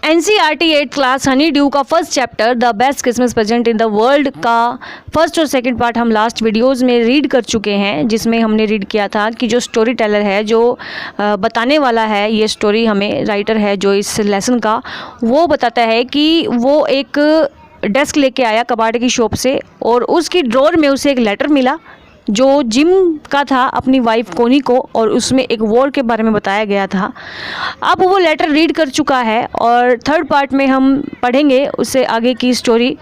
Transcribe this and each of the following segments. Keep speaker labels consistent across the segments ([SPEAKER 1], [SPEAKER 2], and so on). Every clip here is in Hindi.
[SPEAKER 1] NCERT 8th class honeydew का first chapter the best Christmas present in the world का फर्स्ट और सेकंड पार्ट हम लास्ट वीडियोस में रीड कर चुके हैं, जिसमें हमने रीड किया था कि जो स्टोरी टेलर है, जो बताने वाला है ये स्टोरी, हमें राइटर है जो इस लेसन का, वो बताता है कि वो एक डेस्क लेके आया कबाड़ की शॉप से और उसकी ड्रॉर में उसे एक लेटर मिला जो जिम का था अपनी वाइफ कोनी को, और उसमें एक वॉर के बारे में बताया गया था। अब वो लेटर रीड कर चुका है और थर्ड पार्ट में हम पढ़ेंगे उससे आगे की स्टोरी।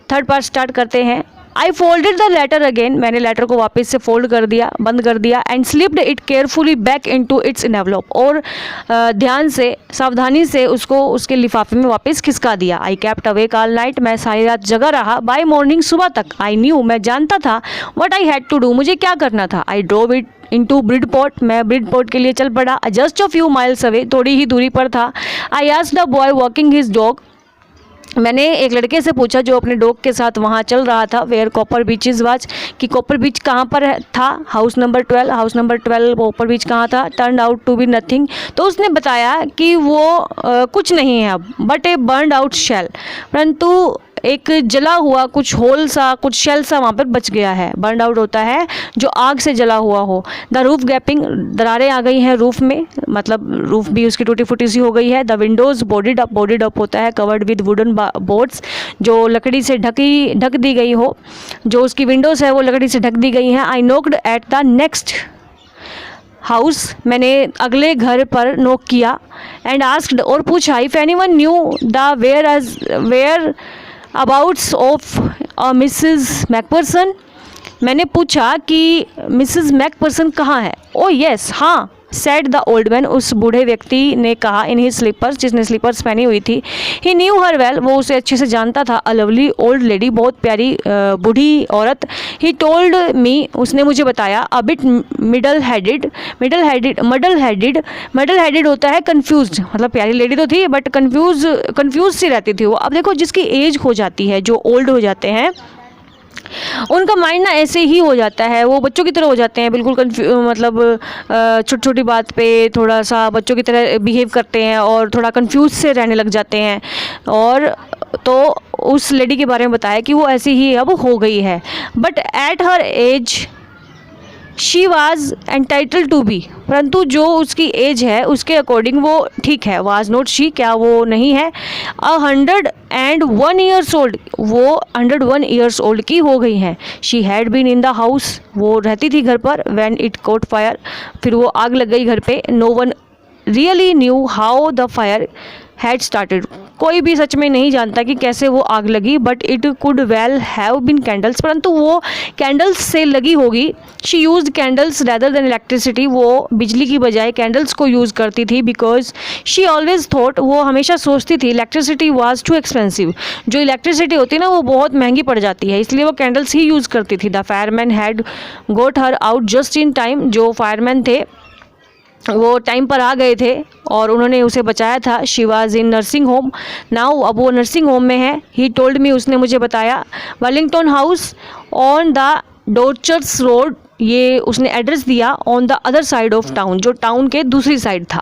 [SPEAKER 1] थर्ड पार्ट स्टार्ट करते हैं। आई फोल्डेड द लेटर अगेन, मैंने लेटर को वापस से फोल्ड कर दिया, बंद कर दिया, and slipped it carefully back into its envelope, और ध्यान से सावधानी से उसको उसके लिफाफे में वापस खिसका दिया। I kept awake all night, मैं सारी रात जगा रहा। बाय मॉर्निंग, सुबह तक, आई न्यू, मैं जानता था what I had to do, मुझे क्या करना था। I drove it into Bridport, मैं ब्रिडपोर्ट के लिए चल पड़ा। Just a few miles away, थोड़ी ही दूरी पर था। I asked the boy walking his dog, मैंने एक लड़के से पूछा जो अपने डॉग के साथ वहाँ चल रहा था। Where copper beech is was, कि कॉपर बीच कहाँ पर था। House number 12, house number 12 copper beech कहाँ था। Turn out to be nothing, तो उसने बताया कि वो कुछ नहीं है अब, but a burned out shell, परंतु एक जला हुआ कुछ होल सा, कुछ शेल सा वहाँ पर बच गया है। बर्न आउट होता है जो आग से जला हुआ हो। द रूफ गैपिंग, दरारें आ गई हैं रूफ में, मतलब रूफ भी उसकी टूटी फूटी सी हो गई है। The Windows boarded up, boarded up होता है कवर्ड विद वुडन बोर्ड्स, जो लकड़ी से ढक दी गई हो, जो उसकी विंडोज़ है वो लकड़ी से ढक दी गई हैं। आई नोक्ड एट द नेक्स्ट हाउस, मैंने अगले घर पर नोक किया। एंड आस्क्ड, और पूछा, if anyone knew the whereabouts of Mrs McPherson, मैंने पूछा कि मिसेस मैकपर्सन कहाँ है। ओ येस, हाँ, सेड द ओल्ड मैन, उस बूढ़े व्यक्ति ने कहा, इन हिज स्लीपर्स, जिसने स्लीपर्स पहनी हुई थी। ही न्यू हर वेल, वो उसे अच्छे से जानता था। अ लवली ओल्ड लेडी, बहुत प्यारी बूढ़ी औरत। ही टोल्ड मी, उसने मुझे बताया। अ बिट मडल हेडेड होता है कन्फ्यूज्ड, मतलब प्यारी लेडी तो थी बट कन्फ्यूज सी रहती थी वो। अब देखो, जिसकी एज हो जाती है, जो ओल्ड हो जाते हैं, उनका माइंड ना ऐसे ही हो जाता है, वो बच्चों की तरह हो जाते हैं, बिल्कुल मतलब छोटी छोटी बात पे थोड़ा सा बच्चों की तरह बिहेव करते हैं और थोड़ा कंफ्यूज से रहने लग जाते हैं। और तो उस लेडी के बारे में बताया कि वो ऐसी ही अब हो गई है, but at her age she was entitle to be, परंतु जो उसकी एज है उसके अकॉर्डिंग वो ठीक है। वाज नॉट शी, क्या वो नहीं है। 101 ईयर्स ओल्ड, वो 101 ईयर्स ओल्ड की हो गई हैं। She had been in the house, वो रहती थी घर पर। व्हेन इट कॉट फायर, फिर वो आग लग गई घर पे। No one really knew how the fire had started, कोई भी सच में नहीं जानता कि कैसे वो आग लगी। But it could well have been candles, परंतु वो कैंडल्स से लगी होगी। She used candles rather than electricity, वो बिजली की बजाय कैंडल्स को यूज़ करती थी। बिकॉज शी ऑलवेज थॉट, वो हमेशा सोचती थी, इलेक्ट्रिसिटी वाज टू एक्सपेंसिव, जो इलेक्ट्रिसिटी होती है ना वो बहुत महंगी पड़ जाती है, इसलिए वो कैंडल्स ही यूज़ करती थी। The fireman had got her out just in time, जो फायरमैन थे वो टाइम पर आ गए थे और उन्होंने उसे बचाया था। She was in nursing home now, अब वो नर्सिंग होम में है। ही टोल्ड मी, उसने मुझे बताया। Wellington house on the Dorchers road, ये उसने एड्रेस दिया। On the other side of town, जो टाउन के दूसरी साइड था।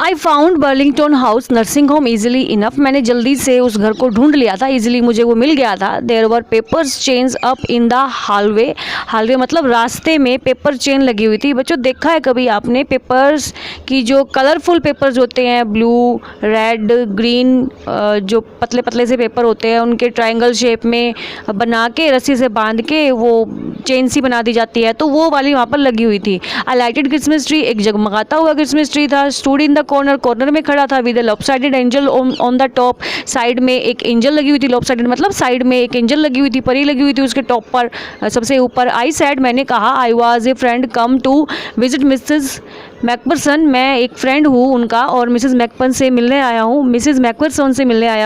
[SPEAKER 1] I found Burlington house nursing home easily enough, मैंने जल्दी से उस घर को ढूंढ लिया था, ईजिली मुझे वो मिल गया था। There were papers chains up in the hallway, hallway मतलब रास्ते में पेपर चेन लगी हुई थी। बच्चों, देखा है कभी आपने पेपर्स की, जो कलरफुल पेपर्स होते हैं, ब्लू, रेड, ग्रीन, जो पतले पतले से पेपर होते हैं, उनके ट्रायंगल शेप में बना के रस्सी से बांध के वो चेन सी बना दी जाती है, तो वो वाली वहाँ पर लगी हुई थी। अ लाइटेड क्रिसमस ट्री, एक जगमगाता हुआ क्रिसमस ट्री था। स्टूड इन द कॉर्नर में खड़ा था। With lopsided angel on the top, side में एक एंजल लगी हुई थी। लॉपसाइडेड मतलब साइड में एक एंजल लगी हुई थी, परी लगी हुई थी उसके टॉप पर, सबसे ऊपर। आई सैड, मैंने कहा। I was a friend come to visit Mrs McPherson, मैं एक फ्रेंड हूँ उनका और मिसेस मैकपर्सन से मिलने आया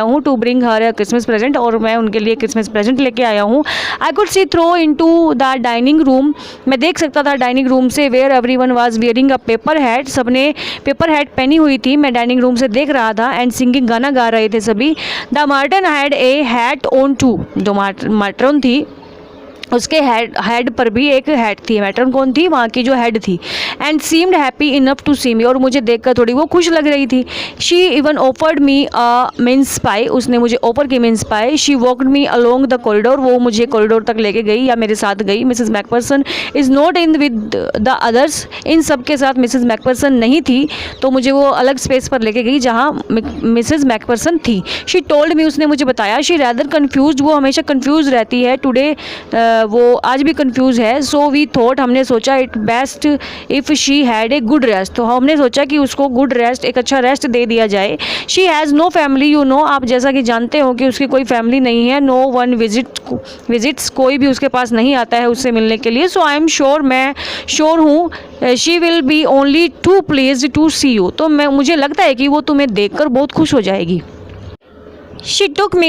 [SPEAKER 1] हूँ। To bring her Christmas present, और मैं उनके लिए क्रिसमस प्रेजेंट लेके आया हूँ। I could see through into the dining room, मैं देख सकता था डाइनिंग रूम से। Where everyone was wearing a paper hat, सबने पेपर हैट पहनी हुई थी, मैं डाइनिंग रूम से देख रहा था। एंड सिंगिंग, गाना गा रहे थे सभी। The matron had a hat on too, जो मार्टन थी उसके हेड पर भी एक हेड थी, मैट्रन कौन थी, वहाँ की जो हेड थी। And seemed happy enough to see me, और मुझे देखकर थोड़ी वो खुश लग रही थी। She even offered me a mince pie, उसने मुझे ऑफर की mince pie. She walked me along the corridor, वो मुझे कॉरिडोर तक लेके गई या मेरे साथ गई। Mrs McPherson is not in with the others, इन सब के साथ मिसेस मैकफर्सन नहीं थी, तो मुझे वो अलग स्पेस पर लेके गई जहाँ मिसेस मैकफर्सन थी। शी टोल्ड मी, उसने मुझे बताया। शी रैदर कन्फ्यूज, वो हमेशा कन्फ्यूज रहती है। टुडे वो आज भी कंफ्यूज है। सो वी थॉट, हमने सोचा it best if she had a good rest, तो हमने सोचा कि उसको गुड रेस्ट, एक अच्छा रेस्ट दे दिया जाए। She has no family, you know, आप जैसा कि जानते हो कि उसकी कोई फैमिली नहीं है। नो वन विजिट्स, कोई भी उसके पास नहीं आता है उससे मिलने के लिए। सो आई एम श्योर, मैं श्योर हूँ, she will be only too pleased to see you, तो मुझे लगता है कि वो तुम्हें देखकर बहुत खुश हो जाएगी। She took me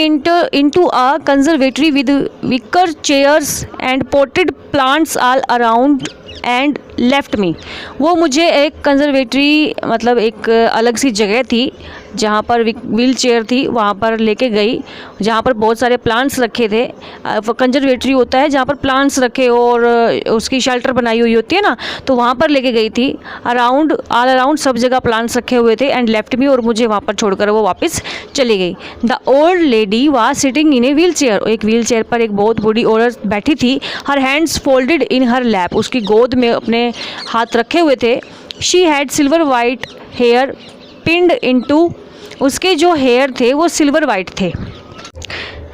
[SPEAKER 1] into a conservatory with wicker chairs and potted plants all around and left me. वो मुझे एक कंजर्वेटरी, मतलब एक अलग सी जगह थी जहाँ पर व्हील चेयर थी, वहाँ पर लेके गई, जहाँ पर बहुत सारे प्लांट्स रखे थे। कंजर्वेटरी होता है जहाँ पर प्लांट्स रखे और उसकी शेल्टर बनाई हुई होती है ना, तो वहाँ पर लेके गई थी। ऑल अराउंड सब जगह प्लांट्स रखे हुए थे। एंड लेफ्ट मी, और मुझे वहाँ पर छोड़कर वो वापस चली गई। The old lady was sitting in a wheelchair, एक व्हील चेयर पर एक बहुत बूढ़ी औरत बैठी थी। Her hands folded in her lap, उसकी गोद में अपने हाथ रखे हुए थे। She had silver white hair pinned into, उसके जो हेयर थे वो सिल्वर वाइट थे।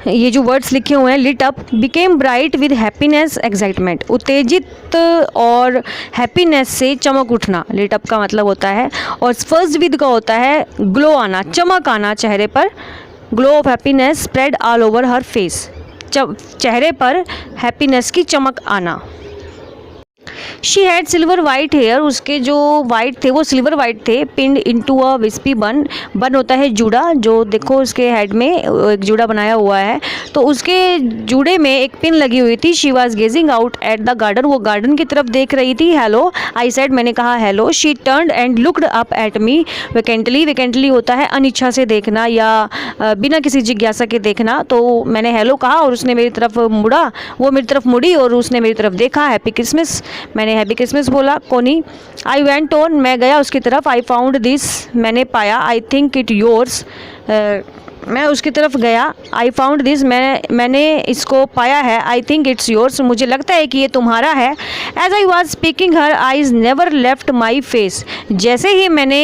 [SPEAKER 1] ये जो वर्ड्स लिखे हुए हैं, lit up, became bright with happiness excitement, उत्तेजित और हैप्पीनेस से चमक उठना। लिट अप का मतलब होता है, और फर्स्ट विद का होता है ग्लो आना, चमक आना चेहरे पर। Glow of happiness spread all over her face, चेहरे पर हैप्पीनेस की चमक आना। She had silver white hair, उसके जो वाइट थे वो सिल्वर वाइट थे। पिंड इनटू अ विस्पी बन, बन होता है जूड़ा, जो देखो उसके हेड में एक जूड़ा बनाया हुआ है, तो उसके जूड़े में एक पिन लगी हुई थी। She was gazing out at the garden, वो गार्डन की तरफ देख रही थी। हेलो आई सेड, मैंने कहा hello. She turned and looked up at me vacantly, vacantly होता है अनिच्छा से देखना या बिना किसी जिज्ञासा के देखना, तो मैंने हेलो कहा और उसने मेरी तरफ मुड़ा, वो मेरी तरफ मुड़ी और उसने मेरी तरफ देखा। हैप्पी क्रिसमस, मैंने हैप्पी क्रिसमस बोला। कोनी, आई वेंट ऑन, मैं गया उसकी तरफ। आई फाउंड दिस, मैंने पाया। आई थिंक इट योर्स, मैं उसकी तरफ गया। आई फाउंड दिस, मैंने इसको पाया है। आई थिंक इट्स योर्स, मुझे लगता है कि ये तुम्हारा है। As I was speaking her eyes never left my face, जैसे ही मैंने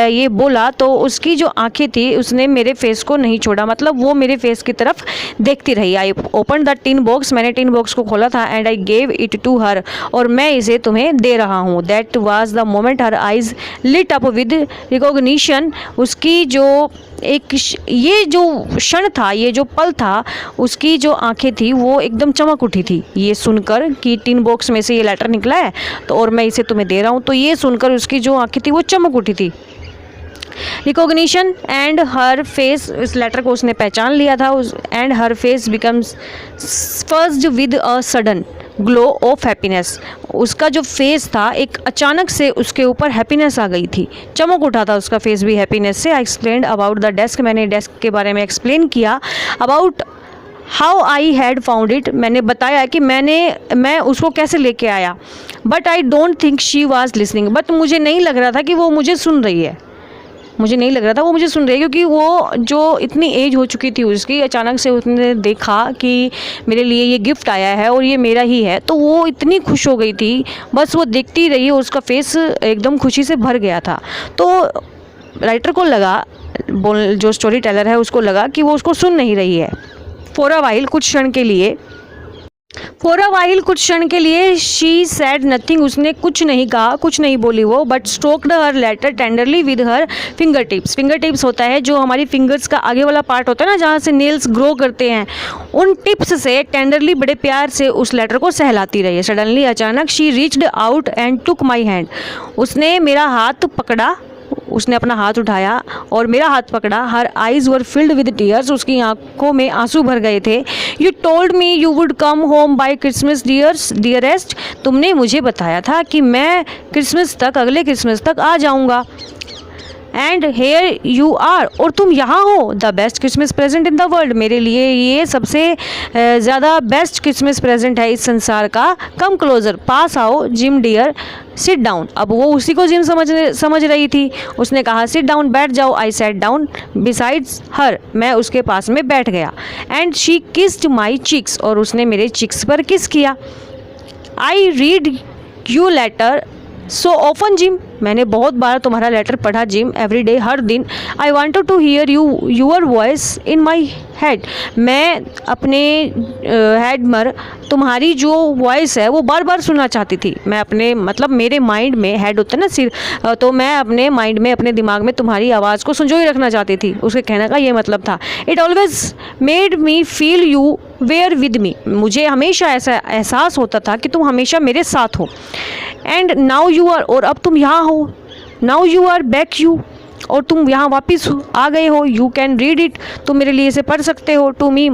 [SPEAKER 1] ये बोला तो उसकी जो आंखें थी उसने मेरे फेस को नहीं छोड़ा, मतलब वो मेरे फेस की तरफ देखती रही। I open the tin box, मैंने टिन बॉक्स को खोला था। And I gave it to her, और मैं इसे तुम्हें दे रहा हूँ। That was the moment her eyes lit up with recognition, उसकी जो एक ये जो क्षण था, ये जो पल था, उसकी जो आंखें थी वो एकदम चमक उठी थी ये सुनकर कि टिन बॉक्स में से ये लेटर निकला है तो और मैं इसे तुम्हें दे रहा हूँ, तो ये सुनकर उसकी जो आंखें थी वो चमक उठी थी। रिकॉग्निशन एंड हर फेस, इस लेटर को उसने पहचान लिया था। And her face becomes first with a sudden glow of happiness, उसका जो फेस था एक अचानक से उसके ऊपर हैप्पीनेस आ गई थी, चमक उठा था उसका फेस भी हैप्पीनेस से। आई एक्सप्लेन्ड अबाउट द डेस्क, मैंने डेस्क के बारे में एक्सप्लेन किया। About how I had found it, मैंने बताया कि मैं उसको कैसे लेके आया। But I don't think she was listening, but मुझे नहीं लग रहा था कि वो मुझे सुन रही है, मुझे नहीं लग रहा था वो मुझे सुन रही है, क्योंकि वो जो इतनी एज हो चुकी थी उसकी, अचानक से उसने देखा कि मेरे लिए ये गिफ्ट आया है और ये मेरा ही है, तो वो इतनी खुश हो गई थी, बस वो देखती रही और उसका फेस एकदम खुशी से भर गया था। तो राइटर को लगा, जो स्टोरी टेलर है उसको लगा कि वो उसको सुन नहीं रही है। फॉर अ वाइल, कुछ क्षण के लिए, फॉर अ वाइल, कुछ क्षण के लिए, शी सैड नथिंग, उसने कुछ नहीं कहा, कुछ नहीं बोली वो, but stroked her letter tenderly with her fingertips. Fingertips होता है जो हमारी फिंगर्स का आगे वाला पार्ट होता है ना, जहाँ से नेल्स ग्रो करते हैं, उन टिप्स से टेंडरली, बड़े प्यार से उस लेटर को सहलाती रही। सडनली, अचानक, she reached out and took my hand, उसने मेरा हाथ पकड़ा, उसने अपना हाथ उठाया और मेरा हाथ पकड़ा। Her eyes were filled with tears, उसकी आंखों में आंसू भर गए थे। You told me you would come home by Christmas dearest, तुमने मुझे बताया था कि मैं क्रिसमस तक, अगले क्रिसमस तक आ जाऊंगा। एंड हेयर यू आर, और तुम यहाँ हो, the best Christmas present in the world, मेरे लिए ये सबसे ज़्यादा बेस्ट क्रिसमस प्रेजेंट है इस संसार का, कम क्लोजर, पास आओ, जिम डियर सिट डाउन। अब वो उसी को जिम समझ रही थी, उसने कहा सिट डाउन, बैठ जाओ, I sat down besides her, मैं उसके पास में बैठ गया, and she kissed my cheeks, और उसने मेरे चिक्स पर किस किया। I read you letter so often Jim, मैंने बहुत बार तुम्हारा लेटर पढ़ा जिम, एवरी डे, हर दिन। I wanted to hear your voice in my head, मैं अपने हेड में तुम्हारी जो वॉइस है वो बार बार सुनना चाहती थी। मैं अपने मतलब मेरे माइंड में, हेड होता है ना सिर, तो मैं अपने माइंड में, अपने दिमाग में तुम्हारी आवाज़ को संजोए रखना चाहती थी, उसके कहने का ये मतलब था। It always made me feel you were with me, मुझे हमेशा ऐसा एहसास होता था कि तुम हमेशा मेरे साथ हो। एंड नाउ यू आर, और अब तुम यहाँ हो, now you are back you, और तुम यहाँ वापस आ गए हो, यू कैन रीड इट, तुम मेरे लिए इसे पढ़ सकते हो, टू मी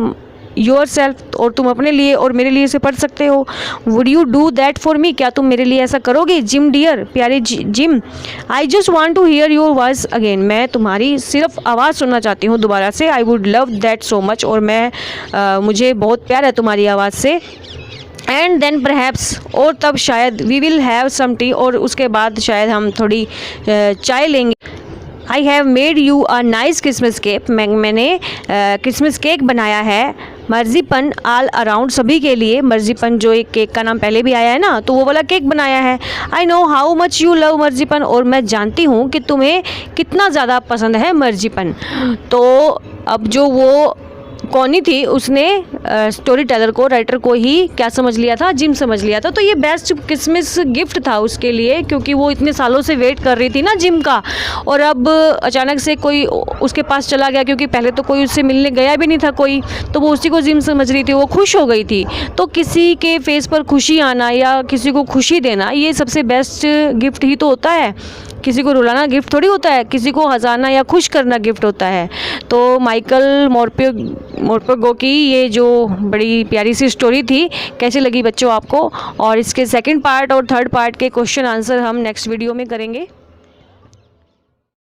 [SPEAKER 1] योर सेल्फ, और तुम अपने लिए और मेरे लिए इसे पढ़ सकते हो। Would you do that for me, क्या तुम मेरे लिए ऐसा करोगे जिम डियर, प्यारे जिम। I just want to hear your voice again, मैं तुम्हारी सिर्फ आवाज़ सुनना चाहती हूँ दोबारा से। I would love that so much, और मुझे बहुत प्यार है तुम्हारी आवाज़ से। एंड देन परहैप्स, और तब शायद, we will have some tea, और उसके बाद शायद हम थोड़ी चाय लेंगे। I have made you a nice Christmas cake, मैंने क्रिसमस केक बनाया है, मर्जीपन ऑल अराउंड, सभी के लिए, मर्जीपन जो एक केक का नाम पहले भी आया है ना, तो वो वाला केक बनाया है। I know how much you love marzipan, और मैं जानती हूँ कि तुम्हें कितना ज़्यादा पसंद है मर्जीपन। तो अब जो वो कौनी थी, उसने स्टोरी टेलर को, राइटर को ही क्या समझ लिया था, जिम समझ लिया था। तो ये बेस्ट क्रिसमस गिफ्ट था उसके लिए, क्योंकि वो इतने सालों से वेट कर रही थी ना जिम का, और अब अचानक से कोई उसके पास चला गया, क्योंकि पहले तो कोई उससे मिलने गया भी नहीं था कोई, तो वो उसी को जिम समझ रही थी, वो खुश हो गई थी। तो किसी के फेस पर खुशी आना या किसी को खुशी देना, ये सबसे बेस्ट गिफ्ट ही तो होता है। किसी को रुलाना गिफ्ट थोड़ी होता है, किसी को हंसाना या खुश करना गिफ्ट होता है। तो माइकल मोरपेगो की ये जो बड़ी प्यारी सी स्टोरी थी, कैसी लगी बच्चों आपको, और इसके सेकंड पार्ट और थर्ड पार्ट के क्वेश्चन आंसर हम नेक्स्ट वीडियो में करेंगे।